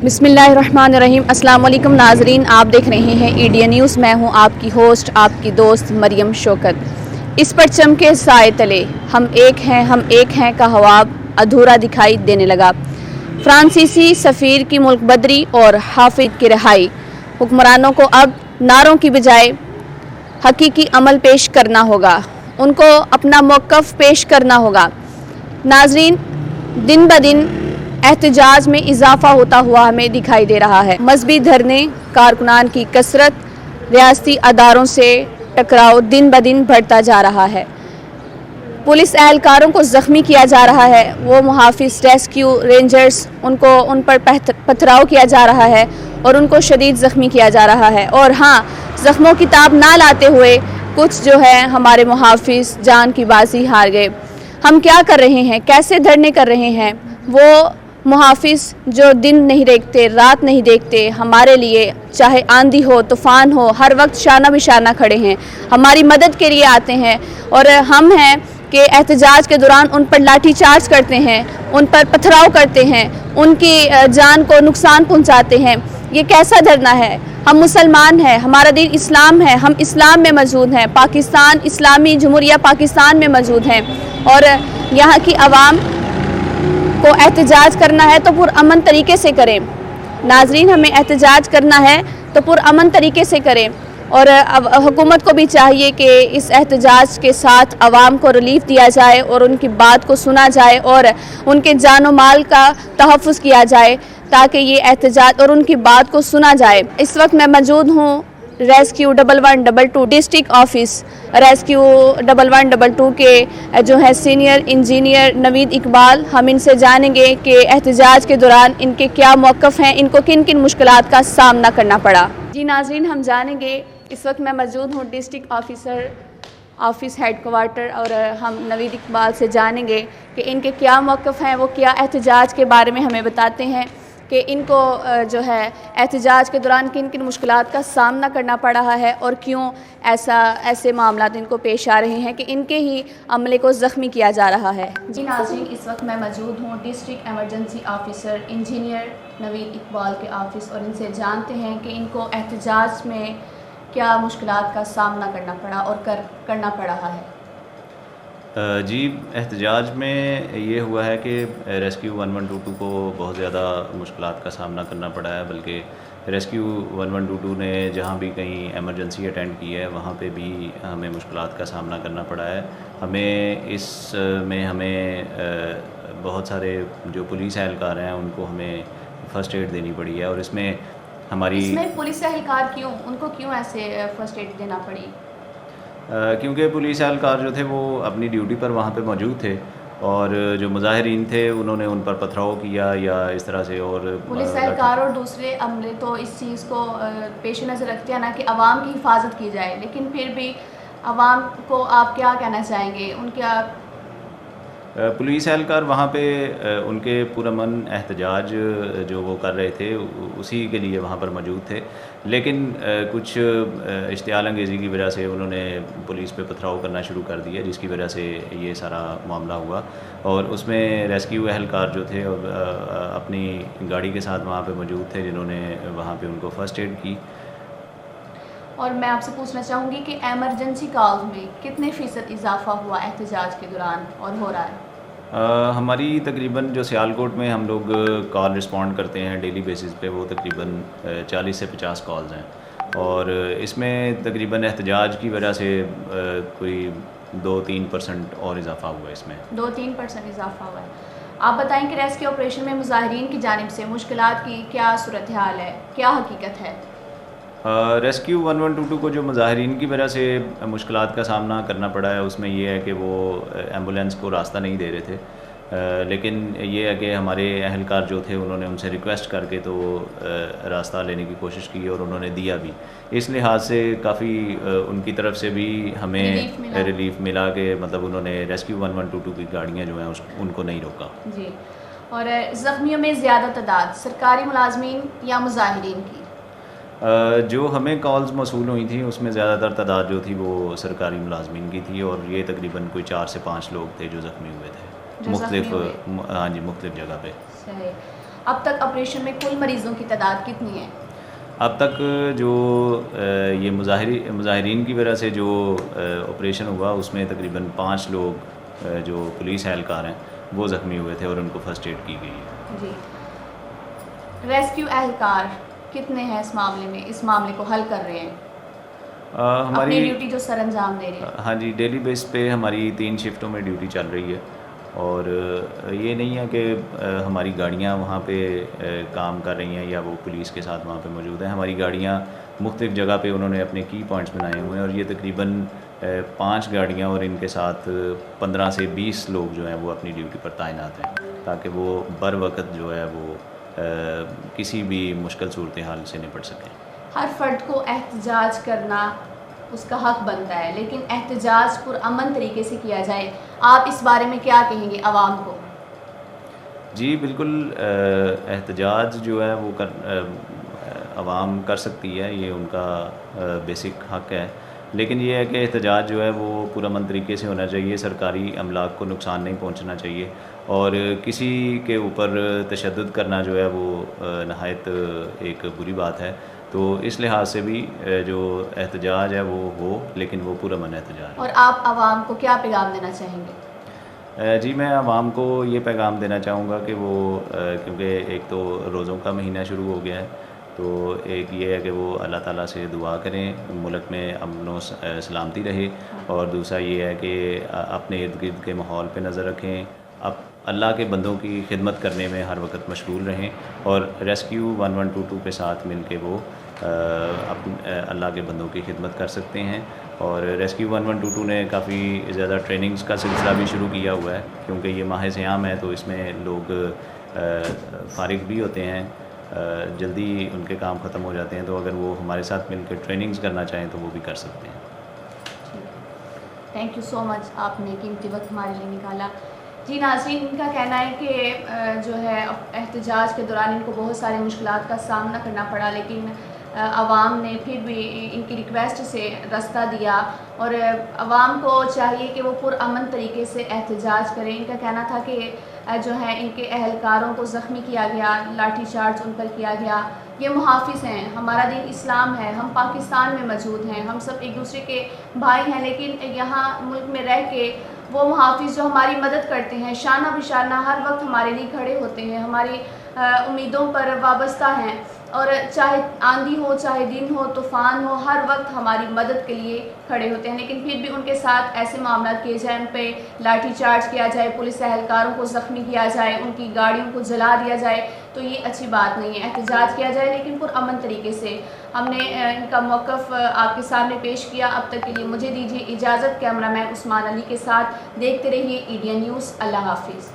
بسم اللہ الرحمن الرحیم۔ السلام علیکم ناظرین، آپ دیکھ رہے ہیں ایڈیا نیوز۔ میں ہوں آپ کی ہوسٹ، آپ کی دوست مریم شوکت۔ اس پرچم کے سائے تلے ہم ایک ہیں کا جواب ادھورا دکھائی دینے لگا۔ فرانسیسی سفیر کی ملک بدری اور حافظ کی رہائی۔ حکمرانوں کو اب نعروں کی بجائے حقیقی عمل پیش کرنا ہوگا، ان کو اپنا موقف پیش کرنا ہوگا۔ ناظرین، دن بدن احتجاج میں اضافہ ہوتا ہوا ہمیں دکھائی دے رہا ہے۔ مذہبی دھرنے، کارکنان کی کثرت، ریاستی اداروں سے ٹکراؤ دن بدن بڑھتا جا رہا ہے۔ پولیس اہلکاروں کو زخمی کیا جا رہا ہے، وہ محافظ، ریسکیو رینجرز، ان پر پتھراؤ کیا جا رہا ہے اور ان کو شدید زخمی کیا جا رہا ہے۔ اور ہاں، زخموں کی تاب نہ لاتے ہوئے کچھ ہمارے محافظ جان کی بازی ہار گئے۔ ہم کیا کر رہے ہیں، کیسے دھرنے کر رہے ہیں؟ وہ محافظ جو دن نہیں دیکھتے، رات نہیں دیکھتے، ہمارے لیے چاہے آندھی ہو، طوفان ہو، ہر وقت شانہ بشانہ کھڑے ہیں، ہماری مدد کے لیے آتے ہیں۔ اور ہم ہیں کہ احتجاج کے دوران ان پر لاٹھی چارج کرتے ہیں، ان پر پتھراؤ کرتے ہیں، ان کی جان کو نقصان پہنچاتے ہیں۔ یہ کیسا دھرنا ہے؟ ہم مسلمان ہیں، ہمارا دین اسلام ہے، ہم اسلام میں موجود ہیں، پاکستان اسلامی جمہوریہ پاکستان میں موجود ہیں، اور یہاں کی عوام کو احتجاج کرنا ہے تو پرامن طریقے سے کریں۔ ناظرین، ہمیں احتجاج کرنا ہے تو پرامن طریقے سے کریں، اور حکومت کو بھی چاہیے کہ اس احتجاج کے ساتھ عوام کو ریلیف دیا جائے اور ان کی بات کو سنا جائے اور ان کے جان و مال کا تحفظ کیا جائے، تاکہ یہ احتجاج اور ان کی بات کو سنا جائے۔ اس وقت میں موجود ہوں ریسکیو 1122 ڈسٹرکٹ آفس، ریسکیو 1122 کے سینئر انجینئر نوید اقبال۔ ہم ان سے جانیں گے کہ احتجاج کے دوران ان کے کیا موقف ہیں، ان کو کن کن مشکلات کا سامنا کرنا پڑا۔ جی ناظرین، ہم جانیں گے، اس وقت میں موجود ہوں ڈسٹرکٹ آفس ہیڈ کوارٹر، اور ہم نوید اقبال سے جانیں گے کہ ان کے کیا موقف ہیں، وہ کیا احتجاج کے بارے میں ہمیں بتاتے ہیں کہ ان کو احتجاج کے دوران کن کن مشکلات کا سامنا کرنا پڑ رہا ہے اور کیوں ایسے معاملات ان کو پیش آ رہے ہیں کہ ان کے ہی عملے کو زخمی کیا جا رہا ہے۔ جی ناظرین، اس وقت میں موجود ہوں ڈسٹرکٹ ایمرجنسی آفیسر انجینئر نوید اقبال کے آفس، اور ان سے جانتے ہیں کہ ان کو احتجاج میں کیا مشکلات کا سامنا کرنا پڑا اور کرنا پڑ رہا ہے۔ جی، احتجاج میں یہ ہوا ہے کہ ریسکیو 1122 کو بہت زیادہ مشکلات کا سامنا کرنا پڑا ہے، بلکہ ریسکیو 1122 نے جہاں بھی کہیں ایمرجنسی اٹینڈ کی ہے وہاں پہ بھی ہمیں مشکلات کا سامنا کرنا پڑا ہے۔ ہمیں بہت سارے جو پولیس اہلکار ہیں ان کو ہمیں فرسٹ ایڈ دینی پڑی ہے، اور اس میں پولیس اہلکار ان کو کیوں ایسے فرسٹ ایڈ دینا پڑی؟ کیونکہ پولیس اہلکار جو تھے وہ اپنی ڈیوٹی پر وہاں پہ موجود تھے، اور جو مظاہرین تھے انہوں نے ان پر پتھراؤ کیا یا اس طرح سے، اور پولیس اہلکار اور دوسرے عملے تو اس چیز کو پیش نظر رکھتے ہیں نا کہ عوام کی حفاظت کی جائے، لیکن پھر بھی عوام کو آپ کیا کہنا چاہیں گے؟ ان کے پولیس اہلکار وہاں پہ ان کے پرامن احتجاج جو وہ کر رہے تھے اسی کے لیے وہاں پر موجود تھے، لیکن کچھ اشتعال انگیزی کی وجہ سے انہوں نے پولیس پہ پتھراؤ کرنا شروع کر دیا، جس کی وجہ سے یہ سارا معاملہ ہوا، اور اس میں ریسکیو اہلکار جو تھے اپنی گاڑی کے ساتھ وہاں پہ موجود تھے، جنہوں نے وہاں پہ ان کو فرسٹ ایڈ کی۔ اور میں آپ سے پوچھنا چاہوں گی کہ ایمرجنسی کالز میں کتنے فیصد اضافہ ہوا احتجاج کے دوران اور ہو رہا ہے؟ ہماری تقریباً جو سیالکوٹ میں ہم لوگ کال رسپونڈ کرتے ہیں ڈیلی بیسس پہ، وہ تقریباً 40 سے 50 کالز ہیں، اور اس میں تقریباً احتجاج کی وجہ سے کوئی 2-3% اور اضافہ ہوا ہے۔ اس میں 2-3% اضافہ ہوا ہے۔ آپ بتائیں کہ ریسکیو آپریشن میں مظاہرین کی جانب سے مشکلات کی کیا صورتحال ہے، کیا حقیقت ہے؟ ریسکیو 1122 کو جو مظاہرین کی وجہ سے مشکلات کا سامنا کرنا پڑا ہے، اس میں یہ ہے کہ وہ ایمبولینس کو راستہ نہیں دے رہے تھے، لیکن یہ ہے کہ ہمارے اہلکار جو تھے انہوں نے ان سے ریکویسٹ کر کے تو راستہ لینے کی کوشش کی، اور انہوں نے دیا بھی۔ اس لحاظ سے کافی ان کی طرف سے بھی ہمیں ریلیف ملا کہ مطلب انہوں نے ریسکیو 1122 کی گاڑیاں جو ہیں ان کو نہیں روکا۔ جی، اور زخمیوں میں زیادہ تعداد سرکاری ملازمین یا مظاہرین کی؟ جو ہمیں کالز موصول ہوئی تھیں اس میں زیادہ تر تعداد جو تھی وہ سرکاری ملازمین کی تھی، اور یہ تقریباً کوئی 4 سے 5 لوگ تھے جو زخمی ہوئے تھے، مختلف جگہ پہ۔ صحیح۔ اب تک آپریشن میں کل مریضوں کی تعداد کتنی ہے؟ اب تک جو یہ مظاہرین کی وجہ سے جو آپریشن ہوا اس میں تقریباً 5 لوگ جو پولیس اہلکار ہیں وہ زخمی ہوئے تھے اور ان کو فرسٹ ایڈ کی گئی ہے. جی. ریسکیو اہلکار کتنے ہیں اس معاملے میں، اس معاملے کو حل کر رہے ہیں؟ ہماری اپنی ڈیوٹی جو سر انجام دے رہے ہیں. ہاں جی، ڈیلی بیس پہ ہماری 3 شفٹوں میں ڈیوٹی چل رہی ہے، اور یہ نہیں ہے کہ ہماری گاڑیاں وہاں پہ کام کر رہی ہیں یا وہ پولیس کے ساتھ وہاں پہ موجود ہیں. ہماری گاڑیاں مختلف جگہ پہ انہوں نے اپنے کی پوائنٹس بنائے ہوئے ہیں، اور یہ تقریباً 5 گاڑیاں اور ان کے ساتھ 15 سے 20 لوگ جو ہیں وہ اپنی ڈیوٹی پر تعینات ہیں، تاکہ وہ بر وقت جو ہے وہ کسی بھی مشکل صورتحال سے نپٹ سکیں. ہر فرد کو احتجاج کرنا اس کا حق بنتا ہے، لیکن احتجاج پرامن طریقے سے کیا جائے. آپ اس بارے میں کیا کہیں گے عوام کو؟ جی بالکل، احتجاج جو ہے وہ عوام کر سکتی ہے، یہ ان کا بیسک حق ہے، لیکن یہ ہے کہ احتجاج جو ہے وہ پرامن طریقے سے ہونا چاہیے. سرکاری املاک کو نقصان نہیں پہنچنا چاہیے، اور کسی کے اوپر تشدد کرنا جو ہے وہ نہایت ایک بری بات ہے. تو اس لحاظ سے بھی جو احتجاج ہے وہ ہو، لیکن وہ پرامن احتجاج. اور آپ عوام کو کیا پیغام دینا چاہیں گے؟ جی میں عوام کو یہ پیغام دینا چاہوں گا کہ وہ کیونکہ ایک تو روزوں کا مہینہ شروع ہو گیا ہے، تو ایک یہ ہے کہ وہ اللہ تعالیٰ سے دعا کریں ملک میں امن و سلامتی رہے، اور دوسرا یہ ہے کہ اپنے ارد گرد کے ماحول پہ نظر رکھیں، اللہ کے بندوں کی خدمت کرنے میں ہر وقت مشغول رہیں، اور ریسکیو 1122 کے ساتھ مل کے وہ اللہ کے بندوں کی خدمت کر سکتے ہیں. اور ریسکیو 1122 نے کافی زیادہ ٹریننگز کا سلسلہ بھی شروع کیا ہوا ہے، کیونکہ یہ ماہ صیام ہے تو اس میں لوگ فارغ بھی ہوتے ہیں، جلدی ان کے کام ختم ہو جاتے ہیں، تو اگر وہ ہمارے ساتھ مل کے ٹریننگز کرنا چاہیں تو وہ بھی کر سکتے ہیں. تھینک یو سو مچ، آپ نے قیمتی وقت ہمارے لیے نکالا. جی ناظرین، ان کا کہنا ہے کہ جو ہے احتجاج کے دوران ان کو بہت ساری مشکلات کا سامنا کرنا پڑا، لیکن عوام نے پھر بھی ان کی ریکویسٹ سے رستہ دیا، اور عوام کو چاہیے کہ وہ پرامن طریقے سے احتجاج کریں. ان کا کہنا تھا کہ جو ہے ان کے اہلکاروں کو زخمی کیا گیا، لاٹھی چارج ان پر کیا گیا. یہ محافظ ہیں، ہمارا دین اسلام ہے، ہم پاکستان میں موجود ہیں، ہم سب ایک دوسرے کے بھائی ہیں، لیکن یہاں ملک میں رہ کے وہ محافظ جو ہماری مدد کرتے ہیں، شانہ بشانہ ہر وقت ہمارے لیے کھڑے ہوتے ہیں، ہماری امیدوں پر وابستہ ہیں، اور چاہے آندھی ہو، چاہے دن ہو، طوفان ہو، ہر وقت ہماری مدد کے لیے کھڑے ہوتے ہیں. لیکن پھر بھی ان کے ساتھ ایسے معاملات کیے جائیں، ان پہ لاٹھی چارج کیا جائے، پولیس اہلکاروں کو زخمی کیا جائے، ان کی گاڑیوں کو جلا دیا جائے، تو یہ اچھی بات نہیں ہے. احتجاج کیا جائے لیکن پرامن طریقے سے. ہم نے ان کا موقف آپ کے سامنے پیش کیا. اب تک کے لیے مجھے دیجیے اجازت. کیمرہ مین عثمان علی کے ساتھ دیکھتے رہیے EDN نیوز. اللہ حافظ.